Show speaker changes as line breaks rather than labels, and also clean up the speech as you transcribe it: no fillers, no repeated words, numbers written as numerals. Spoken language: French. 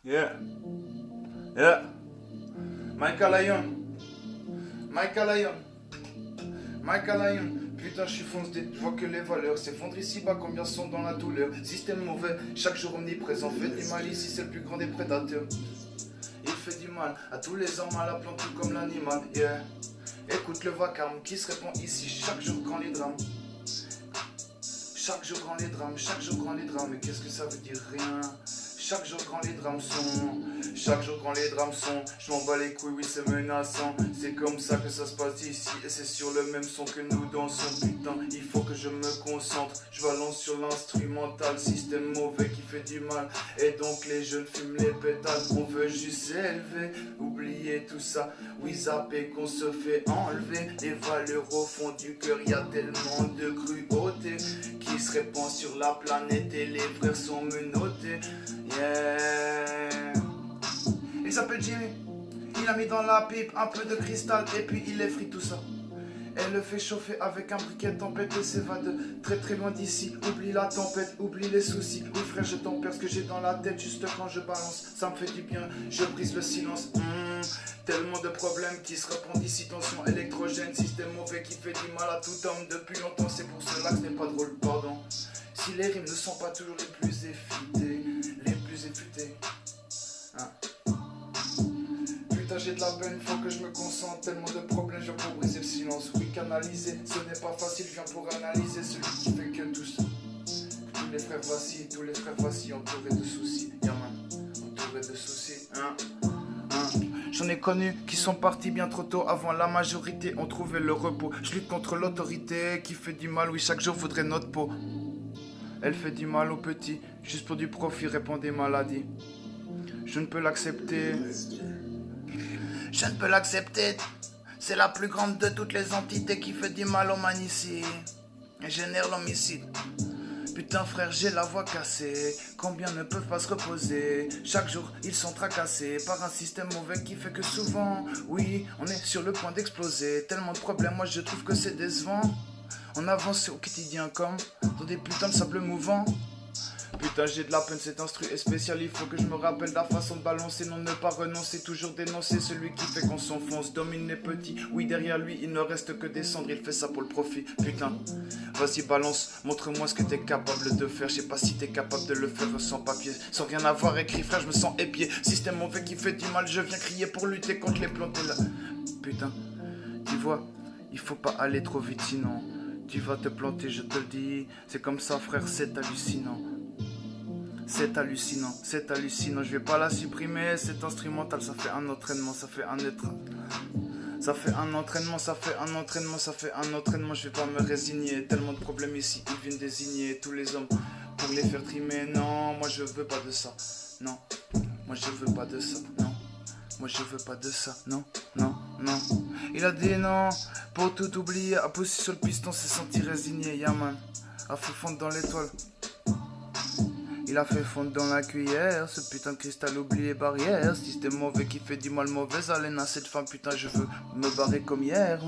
Yeah, yeah. Michael Lyon, Michael Lyon, Michael Lyon. Putain, je suis foncé, je vois que les valeurs s'effondrent ici-bas, combien sont dans la douleur. Système mauvais, chaque jour omniprésent, fait du mal ici, c'est le plus grand des prédateurs. Il fait du mal à tous les hommes, à la plante, tout comme l'animal, yeah. Écoute le vacarme qui se répand ici, chaque jour quand les drames. Chaque jour grand les drames, chaque jour grand les drames, mais qu'est-ce que ça veut dire rien? Chaque jour quand les drames sont, chaque jour quand les drames sont, je m'en bats les couilles, oui c'est menaçant. C'est comme ça que ça se passe ici, et c'est sur le même son que nous dansons. Putain, il faut que je me concentre, je balance sur l'instrumental. Système mauvais qui fait du mal, et donc les jeunes fument les pétales. On veut juste s'élever, oublier tout ça, oui zapper qu'on se fait enlever. Les valeurs au fond du cœur, y a tellement de cruauté qui se répand sur la planète et les frères sont menottés. Yeah. Il s'appelle Jimmy. Il a mis dans la pipe un peu de cristal et puis il effrite tout ça. Elle le fait chauffer avec un briquet tempête et s'évade très très loin d'ici. Oublie la tempête, oublie les soucis. Oui frère, je tempère ce que j'ai dans la tête juste quand je balance. Ça me fait du bien, je brise le silence. Tellement de problèmes qui se répandent ici. Tension électrogène, système mauvais qui fait du mal à tout homme depuis longtemps. C'est pour cela que ce n'est pas drôle, pardon. Si les rimes ne sont pas toujours les plus effutées, hein. Putain, j'ai de la peine, faut que je me concentre. Tellement de problèmes, je viens pour briser le silence. Oui, canaliser, ce n'est pas facile, je viens pour analyser celui qui fait que tout ça. Tous les frères voici, entourés de soucis. Yaman, entourés de soucis, hein. J'en ai connu qui sont partis bien trop tôt. Avant la majorité ont trouvé le repos. Je lutte contre l'autorité qui fait du mal. Oui, chaque jour voudrait notre peau. Elle fait du mal aux petits, juste pour du profit, répand des maladies. Je ne peux l'accepter. Je ne peux l'accepter. C'est la plus grande de toutes les entités qui fait du mal aux man ici. Et génère l'homicide. Putain frère, j'ai la voix cassée. Combien ne peuvent pas se reposer? Chaque jour, ils sont tracassés par un système mauvais qui fait que souvent, oui, on est sur le point d'exploser. Tellement de problèmes, moi je trouve que c'est décevant. On avance au quotidien comme dans des putains de sable mouvant. Putain, j'ai de la peine, cet instru est spécial. Il faut que je me rappelle la façon de balancer. Non, ne pas renoncer, toujours dénoncer celui qui fait qu'on s'enfonce. Domine les petits, oui, derrière lui, il ne reste que des cendres. Il fait ça pour le profit, putain. Vas-y, balance, montre-moi ce que t'es capable de faire. Je sais pas si t'es capable de le faire sans papier. Sans rien avoir écrit, frère, je me sens épié. Système mauvais qui fait du mal, je viens crier pour lutter contre les plantes là. Putain, tu vois, il faut pas aller trop vite sinon tu vas te planter, je te le dis. C'est comme ça, frère, c'est hallucinant. C'est hallucinant, c'est hallucinant. Je vais pas la supprimer, c'est instrumental. Ça fait un entraînement, ça fait un être. Ça fait un entraînement, ça fait un entraînement, ça fait un entraînement. Je vais pas me résigner. Tellement de problèmes ici, ils viennent désigner tous les hommes pour les faire trimer. Non, moi je veux pas de ça. Non, moi je veux pas de ça. Non. Moi je veux pas de ça, non, non, non. Il a dit non, pour tout oublier, a poussé sur le piston, s'est senti résigné, Yaman. A fait fondre dans l'étoile. Il a fait fondre dans la cuillère, ce putain de cristal oublié barrière. Système mauvais qui fait du mal, mauvaise haleine à cette femme, putain je veux me barrer comme hier.